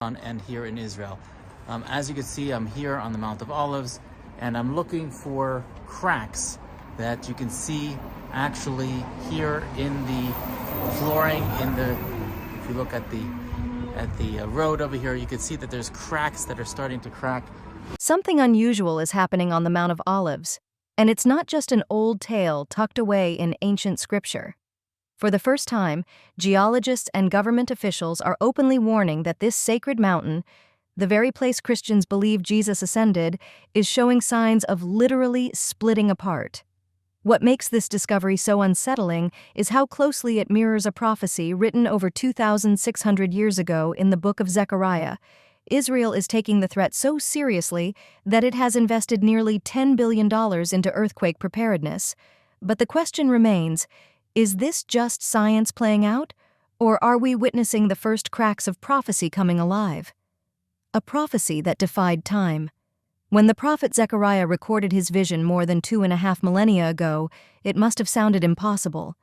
and here in Israel. As you can see, I'm here on the Mount of Olives, and I'm looking for cracks that you can see actually here in the flooring. If you look at the road over here, you can see that there's cracks that are starting to crack. Something unusual is happening on the Mount of Olives, and it's not just an old tale tucked away in ancient scripture. For the first time, geologists and government officials are openly warning that this sacred mountain, the very place Christians believe Jesus ascended, is showing signs of literally splitting apart. What makes this discovery so unsettling is how closely it mirrors a prophecy written over 2,600 years ago in the Book of Zechariah. Israel is taking the threat so seriously that it has invested nearly $10 billion into earthquake preparedness. But the question remains, is this just science playing out, or are we witnessing the first cracks of prophecy coming alive? A prophecy that defied time. When the prophet Zechariah recorded his vision more than 2.5 millennia ago, it must have sounded impossible.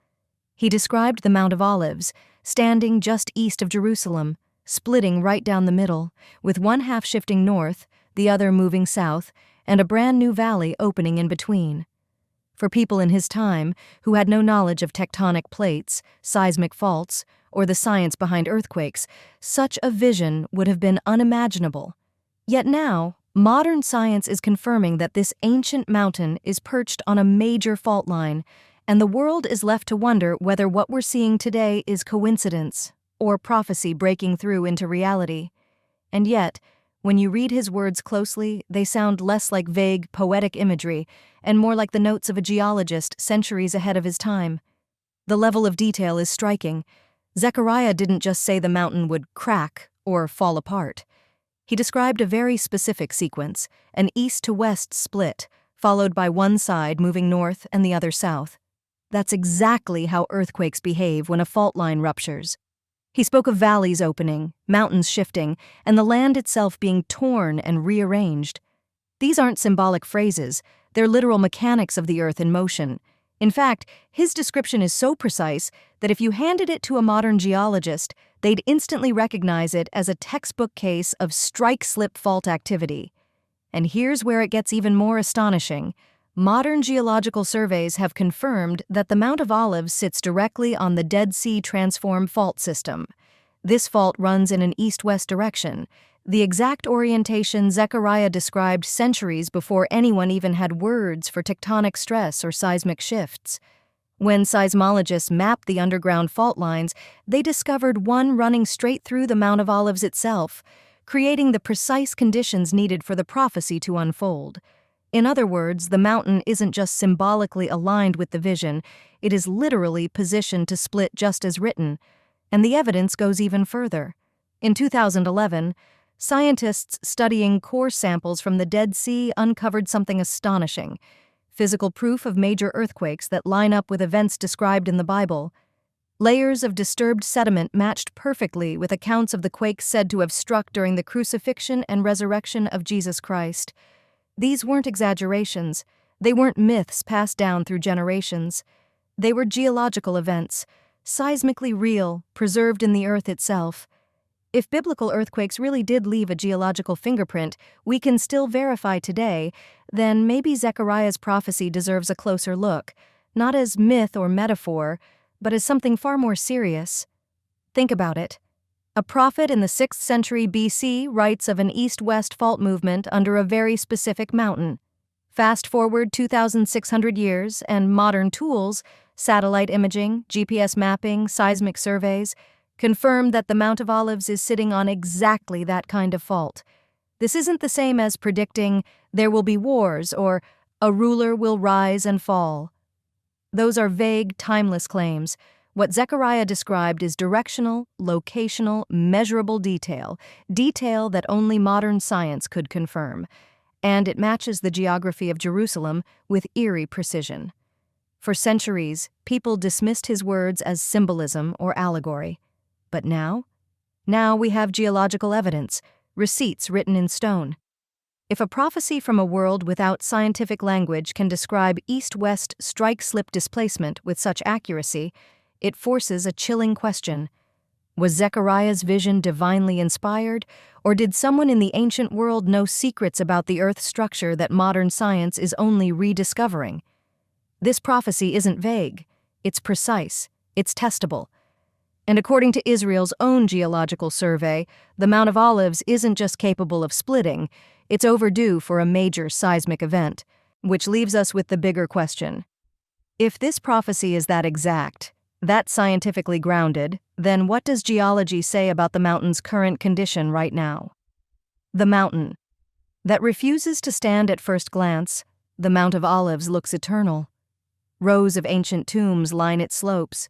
He described the Mount of Olives, standing just east of Jerusalem, splitting right down the middle, with one half shifting north, the other moving south, and a brand new valley opening in between. For people in his time, who had no knowledge of tectonic plates, seismic faults, or the science behind earthquakes, such a vision would have been unimaginable. Yet now, modern science is confirming that this ancient mountain is perched on a major fault line, and the world is left to wonder whether what we're seeing today is coincidence or prophecy breaking through into reality. And yet, when you read his words closely, they sound less like vague, poetic imagery and more like the notes of a geologist centuries ahead of his time. The level of detail is striking. Zechariah didn't just say the mountain would crack or fall apart. He described a very specific sequence, an east-to-west split, followed by one side moving north and the other south. That's exactly how earthquakes behave when a fault line ruptures. He spoke of valleys opening, mountains shifting, and the land itself being torn and rearranged. These aren't symbolic phrases, they're literal mechanics of the earth in motion. In fact, his description is so precise that if you handed it to a modern geologist, they'd instantly recognize it as a textbook case of strike-slip fault activity. And here's where it gets even more astonishing. Modern geological surveys have confirmed that the Mount of Olives sits directly on the Dead Sea Transform fault system. This fault runs in an east-west direction, the exact orientation Zechariah described centuries before anyone even had words for tectonic stress or seismic shifts. When seismologists mapped the underground fault lines, they discovered one running straight through the Mount of Olives itself, creating the precise conditions needed for the prophecy to unfold. In other words, the mountain isn't just symbolically aligned with the vision, it is literally positioned to split just as written. And the evidence goes even further. In 2011, scientists studying core samples from the Dead Sea uncovered something astonishing: physical proof of major earthquakes that line up with events described in the Bible. Layers of disturbed sediment matched perfectly with accounts of the quakes said to have struck during the crucifixion and resurrection of Jesus Christ. These weren't exaggerations. They weren't myths passed down through generations. They were geological events, seismically real, preserved in the earth itself. If biblical earthquakes really did leave a geological fingerprint we can still verify today, then maybe Zechariah's prophecy deserves a closer look, not as myth or metaphor, but as something far more serious. Think about it. A prophet in the 6th century BC writes of an east-west fault movement under a very specific mountain. Fast forward 2,600 years, and modern tools, satellite imaging, GPS mapping, seismic surveys, confirm that the Mount of Olives is sitting on exactly that kind of fault. This isn't the same as predicting there will be wars or a ruler will rise and fall. Those are vague, timeless claims. What Zechariah described is directional, locational, measurable detail that only modern science could confirm, and it matches the geography of Jerusalem with eerie precision. For centuries, people dismissed his words as symbolism or allegory. But now we have geological evidence, receipts written in stone. If a prophecy from a world without scientific language can describe east-west strike-slip displacement with such accuracy, it forces a chilling question. Was Zechariah's vision divinely inspired, or did someone in the ancient world know secrets about the Earth's structure that modern science is only rediscovering? This prophecy isn't vague. It's precise. It's testable. And according to Israel's own geological survey, the Mount of Olives isn't just capable of splitting, it's overdue for a major seismic event, which leaves us with the bigger question. If this prophecy is that exact, that scientifically grounded, then what does geology say about the mountain's current condition right now? The mountain. That refuses to stand at first glance, the Mount of Olives looks eternal. Rows of ancient tombs line its slopes.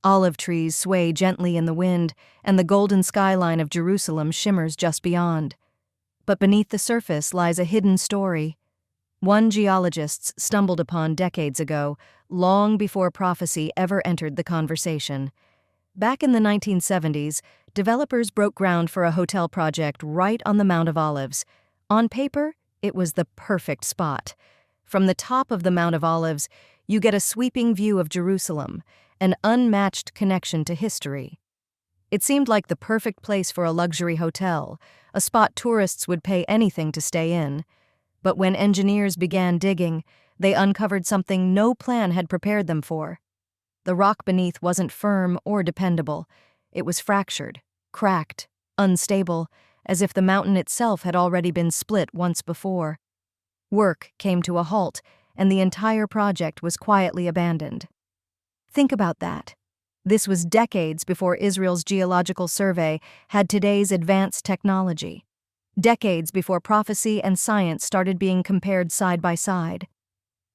Olive trees sway gently in the wind, and the golden skyline of Jerusalem shimmers just beyond. But beneath the surface lies a hidden story. One geologists stumbled upon decades ago, long before prophecy ever entered the conversation. Back in the 1970s, developers broke ground for a hotel project right on the Mount of Olives. On paper, it was the perfect spot. From the top of the Mount of Olives, you get a sweeping view of Jerusalem, an unmatched connection to history. It seemed like the perfect place for a luxury hotel, a spot tourists would pay anything to stay in. But when engineers began digging, they uncovered something no plan had prepared them for. The rock beneath wasn't firm or dependable. It was fractured, cracked, unstable, as if the mountain itself had already been split once before. Work came to a halt, and the entire project was quietly abandoned. Think about that. This was decades before Israel's geological survey had today's advanced technology. Decades before prophecy and science started being compared side by side.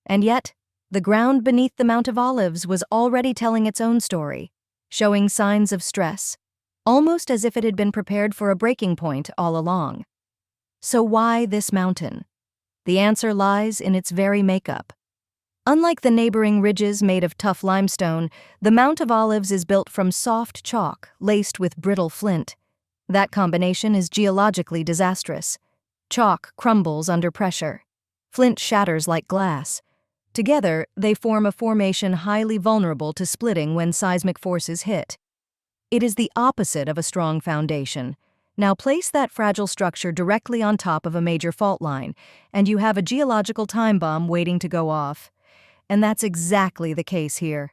And yet, the ground beneath the Mount of Olives was already telling its own story, showing signs of stress, almost as if it had been prepared for a breaking point all along. So why this mountain? The answer lies in its very makeup. Unlike the neighboring ridges made of tough limestone, the Mount of Olives is built from soft chalk laced with brittle flint. That combination is geologically disastrous. Chalk crumbles under pressure. Flint shatters like glass. Together, they form a formation highly vulnerable to splitting when seismic forces hit. It is the opposite of a strong foundation. Now place that fragile structure directly on top of a major fault line, and you have a geological time bomb waiting to go off. And that's exactly the case here.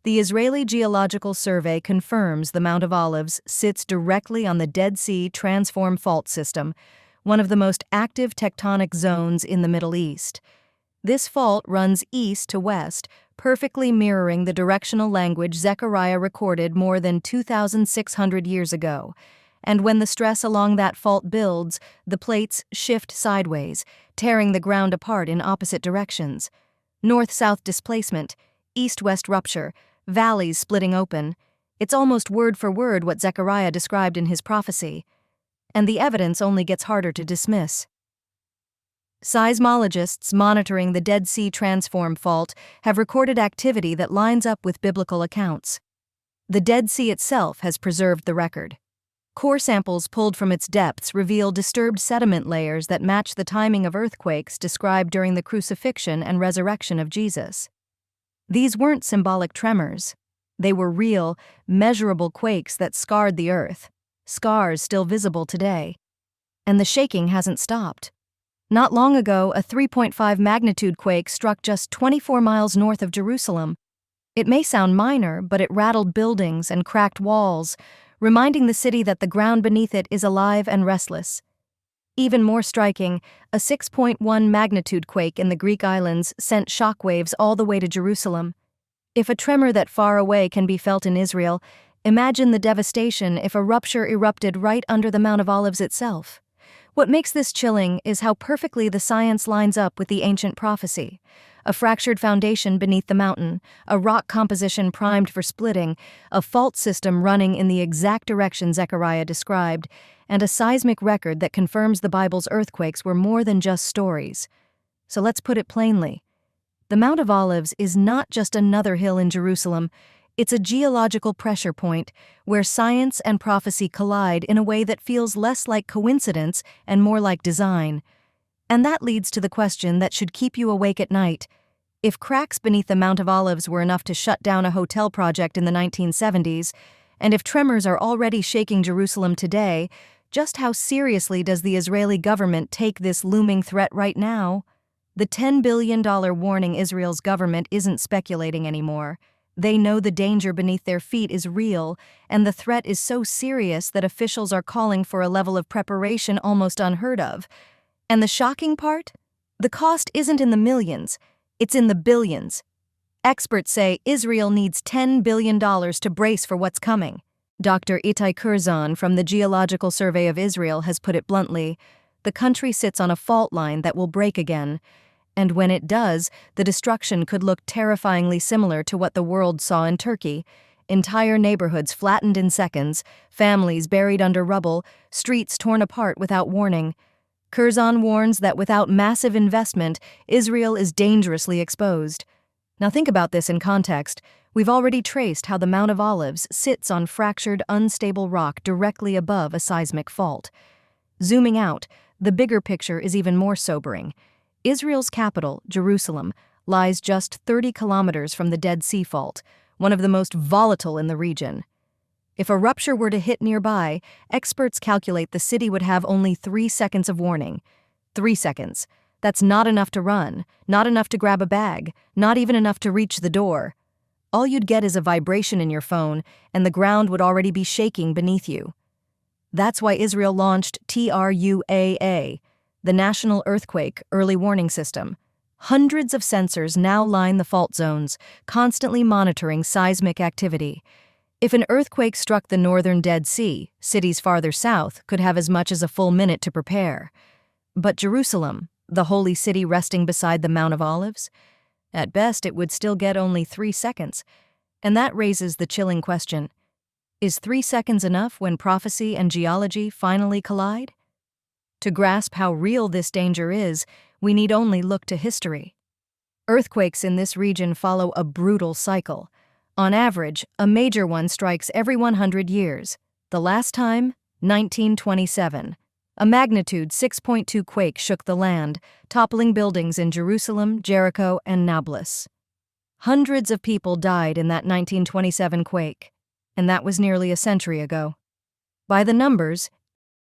The Israeli Geological Survey confirms the Mount of Olives sits directly on the Dead Sea Transform Fault System, one of the most active tectonic zones in the Middle East. This fault runs east to west, perfectly mirroring the directional language Zechariah recorded more than 2,600 years ago. And when the stress along that fault builds, the plates shift sideways, tearing the ground apart in opposite directions. North-south displacement, east-west rupture, valleys splitting open. It's almost word for word what Zechariah described in his prophecy. And the evidence only gets harder to dismiss. Seismologists monitoring the Dead Sea Transform Fault have recorded activity that lines up with biblical accounts. The Dead Sea itself has preserved the record. Core samples pulled from its depths reveal disturbed sediment layers that match the timing of earthquakes described during the crucifixion and resurrection of Jesus. These weren't symbolic tremors. They were real, measurable quakes that scarred the earth, scars still visible today. And the shaking hasn't stopped. Not long ago, a 3.5 magnitude quake struck just 24 miles north of Jerusalem. It may sound minor, but it rattled buildings and cracked walls, reminding the city that the ground beneath it is alive and restless. Even more striking, a 6.1 magnitude quake in the Greek islands sent shockwaves all the way to Jerusalem. If a tremor that far away can be felt in Israel, imagine the devastation if a rupture erupted right under the Mount of Olives itself. What makes this chilling is how perfectly the science lines up with the ancient prophecy. A fractured foundation beneath the mountain, a rock composition primed for splitting, a fault system running in the exact direction Zechariah described, and a seismic record that confirms the Bible's earthquakes were more than just stories. So let's put it plainly. The Mount of Olives is not just another hill in Jerusalem. It's a geological pressure point where science and prophecy collide in a way that feels less like coincidence and more like design. And that leads to the question that should keep you awake at night. If cracks beneath the Mount of Olives were enough to shut down a hotel project in the 1970s, And if tremors are already shaking Jerusalem today, just how seriously does the Israeli government take this looming threat right now? The $10 billion warning Israel's government isn't speculating anymore. They know the danger beneath their feet is real, and the threat is so serious that officials are calling for a level of preparation almost unheard of. And the shocking part? The cost isn't in the millions, it's in the billions. Experts say Israel needs $10 billion to brace for what's coming. Dr. Itai Kurzan from the Geological Survey of Israel has put it bluntly, the country sits on a fault line that will break again. And when it does, the destruction could look terrifyingly similar to what the world saw in Turkey. Entire neighborhoods flattened in seconds, families buried under rubble, streets torn apart without warning. Curzon warns that without massive investment, Israel is dangerously exposed. Now think about this in context. We've already traced how the Mount of Olives sits on fractured, unstable rock directly above a seismic fault. Zooming out, the bigger picture is even more sobering. Israel's capital, Jerusalem, lies just 30 kilometers from the Dead Sea Fault, one of the most volatile in the region. If a rupture were to hit nearby, experts calculate the city would have only 3 seconds of warning. 3 seconds. That's not enough to run, not enough to grab a bag, not even enough to reach the door. All you'd get is a vibration in your phone, and the ground would already be shaking beneath you. That's why Israel launched TRUAA, the National Earthquake Early Warning System. Hundreds of sensors now line the fault zones, constantly monitoring seismic activity. If an earthquake struck the northern Dead Sea, cities farther south could have as much as a full minute to prepare. But Jerusalem, the holy city resting beside the Mount of Olives? At best, it would still get only 3 seconds. And that raises the chilling question: is 3 seconds enough when prophecy and geology finally collide? To grasp how real this danger is, we need only look to history. Earthquakes in this region follow a brutal cycle. On average, a major one strikes every 100 years. The last time, 1927. A magnitude 6.2 quake shook the land, toppling buildings in Jerusalem, Jericho, and Nablus. Hundreds of people died in that 1927 quake, and that was nearly a century ago. By the numbers,